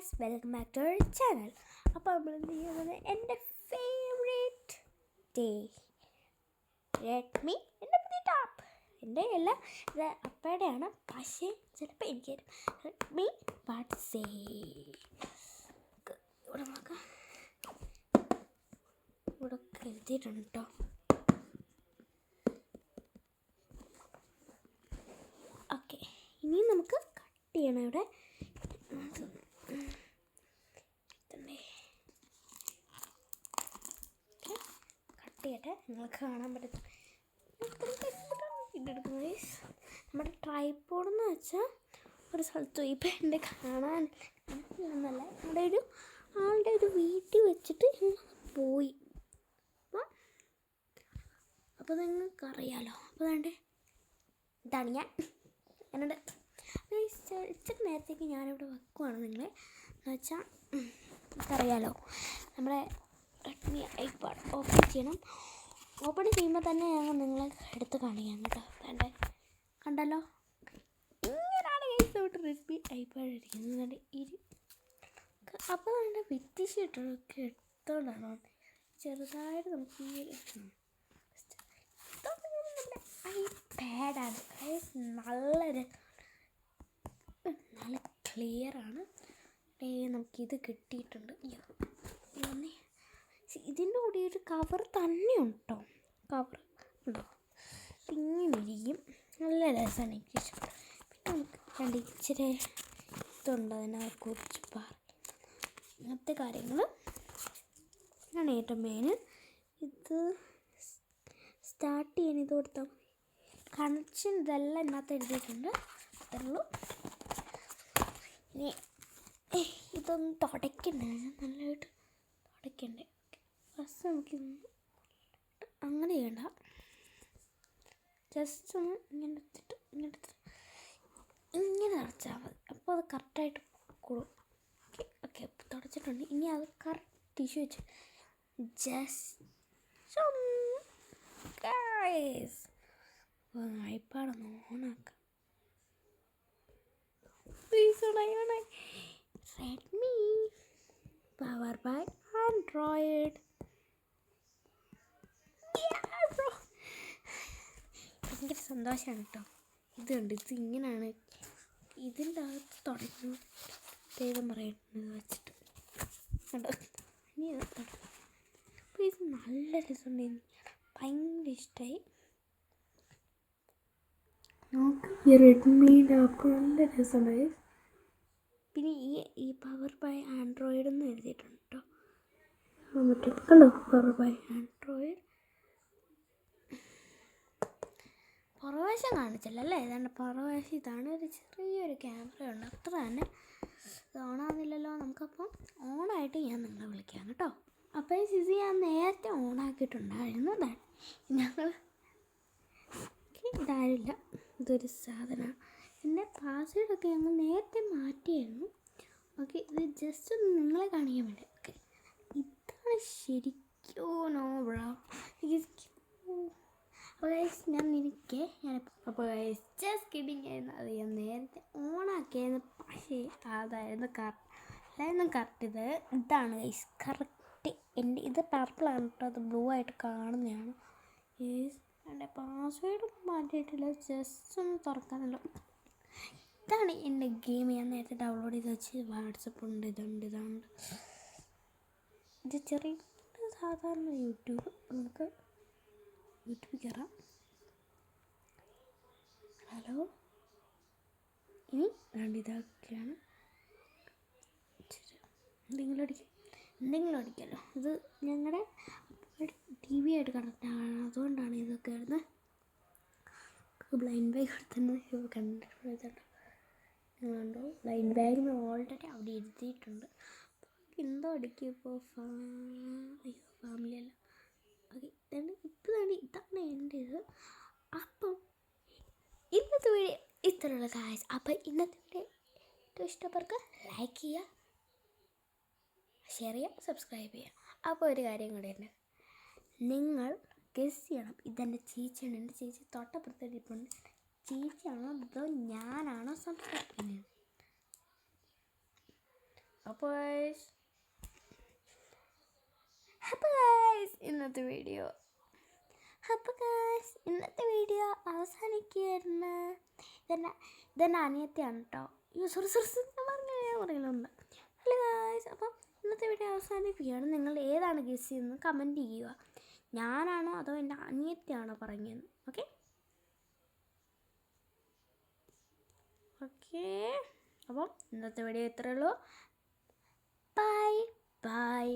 Guys, welcome back to our channel. അപ്പോൾ നമ്മൾ എന്ത് ചെയ്യുന്നത്, എൻ്റെ ഫേവറേറ്റ് ഡേ റെഡ്മി എൻ്റെ പുതിയ ടോപ്പ്. എൻ്റെ അല്ല, ഇത് അപ്പയുടെയാണ്. പക്ഷേ ചിലപ്പോൾ എനിക്ക് റെഡ്മി വാട്സേ ഇവിടെ നോക്കാം, ഇവിടെ എഴുതിയിട്ടുണ്ട് കേട്ടോ. ഓക്കെ, ഇനി നമുക്ക് കട്ട് ചെയ്യണം. ഇവിടെ കട്ട് ചെയ്യട്ടെ, നിങ്ങൾക്ക് കാണാൻ പറ്റും. ഇതെടുക്കുന്നത് നമ്മുടെ ട്രൈപോഡ് എന്ന് വെച്ചാൽ ഒരു സ്ഥലത്ത് ഇപ്പം എൻ്റെ കാണാൻ എന്നല്ല, നമ്മുടെ ആളുടെ ഒരു വീട്ടിൽ വെച്ചിട്ട് പോയി. അപ്പോൾ നിങ്ങൾക്കറിയാലോ. അപ്പോൾ വേണ്ടേ, ഇതാണ് ഞാൻ എന്നോട് ഇച്ചിരി നേരത്തേക്ക് ഞാനിവിടെ വെക്കുവാണ് നിങ്ങളെ. എന്ന് വെച്ചാൽ നമുക്കറിയാലോ, നമ്മുടെ റെഡ്മി ഐപാഡ് ഓപ്പൺ ചെയ്യണം. ഓപ്പൺ ചെയ്യുമ്പോൾ തന്നെ ഞാൻ നിങ്ങളെ എടുത്ത് കാണിക്കാം കേട്ടോ. വേണ്ടേ, കണ്ടല്ലോ, ഇങ്ങനെയാണ് കൈസോട്ട് റെഡ്മി ഐപാഡ് ഇരിക്കുന്നത്. അപ്പോൾ അതിൻ്റെ വ്യത്യസ്തമായിട്ടൊക്കെ എടുത്തോണ്ടാണോ ചെറുതായിട്ട് നമുക്ക് ഈ നമ്മുടെ ഐപാഡാണ്. നല്ല ക്ലിയറാണ്. നമുക്കിത് കിട്ടിയിട്ടുണ്ട്. ഇതിൻ്റെ കൂടെ ഒരു കവർ തന്നെ ഉണ്ടോ, കവർ ഉണ്ടോ, ഇങ്ങനെ ഇരിക്കും. നല്ല രസമാണ്, എനിക്ക് ഇഷ്ടം. പിന്നെ നമുക്ക് രണ്ട് ഇച്ചിരി ഇതുണ്ട്, അതിനകത്ത് കുറച്ച് അങ്ങനത്തെ കാര്യങ്ങൾ ആണ് ഏറ്റവും മെയിൻ. ഇത് സ്റ്റാർട്ട് ചെയ്യാൻ ഇത് കൊടുത്താൽ കണക്ഷൻ ഇതെല്ലാം ഇതിനകത്ത് എഴുതിയിട്ടുണ്ട്. അത്രയുള്ളൂ. ഇനി ഇതൊന്ന് തുടയ്ക്കണ്ടേ, നല്ലതായിട്ട് തുടയ്ക്കണ്ടേ. ഫസ്റ്റ് നമുക്കിതൊന്ന് അങ്ങനെ ചെയ്യണ്ട, ജസ്റ്റ് ഒന്ന് ഇങ്ങനെ എടുത്തിട്ട് ഇങ്ങനെ തുടച്ചാൽ മതി. അപ്പോൾ അത് കറക്റ്റായിട്ട് കൂടും. ഓക്കെ തുടച്ചിട്ടുണ്ട്. ഇനി അത് കറക്റ്റ് ടിഷ്യൂ വെച്ച് ജസ്റ്റ് ഐപാഡൊന്ന് ഓണാക്കാം. Redmi power by Android. ഭയങ്കര സന്തോഷമാണ് കേട്ടോ. ഇതുണ്ട്, ഇത് ഇങ്ങനെയാണ് ഇതിൻ്റെ അകത്ത് തുടങ്ങുന്നത്. ദൈവം പറയുന്നത് വെച്ചിട്ട് കണ്ടോ. ഇനി അപ്പോൾ ഇത് നല്ല രസമുണ്ട്, എനിക്ക് ഭയങ്കര ഇഷ്ടമായി. നമുക്ക് ഈ റെഡ്മീൻ്റെ അപ്പോൾ നല്ല രസമുണ്ടായി. പിന്നെ ഈ പവർ ബൈ ആൻഡ്രോയിഡ് എന്ന് എഴുതിയിട്ടുണ്ട് കേട്ടോ. മറ്റേ കണ്ടോ, പവർ ബൈ ആൻഡ്രോയിഡ്. പുറവശം കാണിച്ചല്ലോ അല്ലേ, ഇതാണ് പുറവശം. ഇതാണ് ഒരു ചെറിയൊരു ക്യാമറ ഉണ്ട്, അത്ര തന്നെ. ഇത് ഓണാകുന്നില്ലല്ലോ. നമുക്കപ്പം ഓണായിട്ട് ഞാൻ നിങ്ങളെ വിളിക്കാം കേട്ടോ. അപ്പോൾ ഈ സിസി ഞാൻ നേരത്തെ ഓണാക്കിയിട്ടുണ്ടായിരുന്നു. ഞങ്ങൾ ഇതാരില്ല, ഇതൊരു സാധനമാണ്. എൻ്റെ പാസ്വേഡൊക്കെ ഞങ്ങൾ നേരത്തെ മാറ്റിയായിരുന്നു. ഓക്കെ, ഇത് ജസ്റ്റ് ഒന്ന് നിങ്ങളെ കാണിക്കാൻ വേണ്ടി. ഓക്കെ, ഇതാണ് ശരിക്കും നോ ബ്രോ. അപ്പോൾ ഞാൻ അപ്പോൾ ജസ്റ്റ് കിഡിങ് ആയിരുന്നു. അത് ഞാൻ നേരത്തെ ഓണാക്കിയായിരുന്നു, പക്ഷേ അതായിരുന്നു കറക്റ്റ്. ഇതാണ് ഗൈസ് കറക്റ്റ്. ഇത് പർപ്പിളാണ് കേട്ടോ, അത് ബ്ലൂ ആയിട്ട് കാണുന്നതാണ്. എൻ്റെ പാസ്വേഡ് മാറ്റിയിട്ടില്ല, ജസ്റ്റ് ഒന്ന് തുറക്കാനല്ലോ. ഇതാണ് എൻ്റെ ഗെയിം. ഞാൻ നേരത്തെ ഡൗൺലോഡ് ചെയ്ത് വെച്ച് വാട്സപ്പ് ഉണ്ട്, ഇതുണ്ട്. ഇത് ചെറിയ സാധാരണ യൂട്യൂബ്. നമുക്ക് യൂട്യൂബിൽ കയറാം. ഹലോ, ഇനി ഇതൊക്കെയാണ്. എന്തെങ്കിലും അടിക്കാമല്ലോ. ഇത് ഞങ്ങളുടെ ടി വി ആയിട്ട് കണക്റ്റ് ആണ്, അതുകൊണ്ടാണ് ഇതൊക്കെ വരുന്നത്. ബ്ലൈൻഡ് ബാഗ് കൊടുത്തുന്നത് കണ്ടിട്ടുണ്ടോ? ബ്ലൈൻഡ് ബാഗിന് ഓൾറെഡി അവിടെ എഴുതിയിട്ടുണ്ട്. എന്തോ അടിക്കും ഇപ്പോൾ ഫാമിലി അല്ല. ഓക്കെ, ഇതാണ് എൻ്റെ ഇത്. അപ്പം ഇന്നത്തെ വീഡിയോ ഇത്രയുള്ള കാര്യം. അപ്പം ഇന്നത്തെ വീഡിയോ ഏറ്റവും ഇഷ്ടപ്പെട്ടവർക്ക് ലൈക്ക് ചെയ്യുക, ഷെയർ ചെയ്യുക, സബ്സ്ക്രൈബ് ചെയ്യുക. അപ്പോൾ ഒരു കാര്യം കൂടെ ഉണ്ട്, നിങ്ങൾ ഗസ് ചെയ്യണം. ഇതെൻ്റെ ചേച്ചിയാണ്. എൻ്റെ ചേച്ചി തൊട്ടപ്പുറത്തേക്ക് ചേച്ചിയാണോ അതോ ഞാനാണോ സംസാരിക്കുന്നത്? അപ്പോൾ ഇന്നത്തെ വീഡിയോ അവസാനിക്കുകയായിരുന്നു. ഇതെന്നെ അനിയത്തിയാണ് കേട്ടോ. സോറി പറയലുണ്ട്. ഹലോ ഗായ്സ്, അപ്പം ഇന്നത്തെ വീഡിയോ അവസാനിപ്പിക്കുകയാണ്. നിങ്ങൾ ഏതാണ് ഗസ് ചെയ്യുന്നത് കമൻറ്റ് ചെയ്യുക. ഞാനാണോ അതോ എൻ്റെ അനിയത്തിയാണോ പറഞ്ഞത്? ഓക്കെ അപ്പം ഇന്നത്തെ വീഡിയോ ഇത്രയേ ഉള്ളൂ. Bye bye.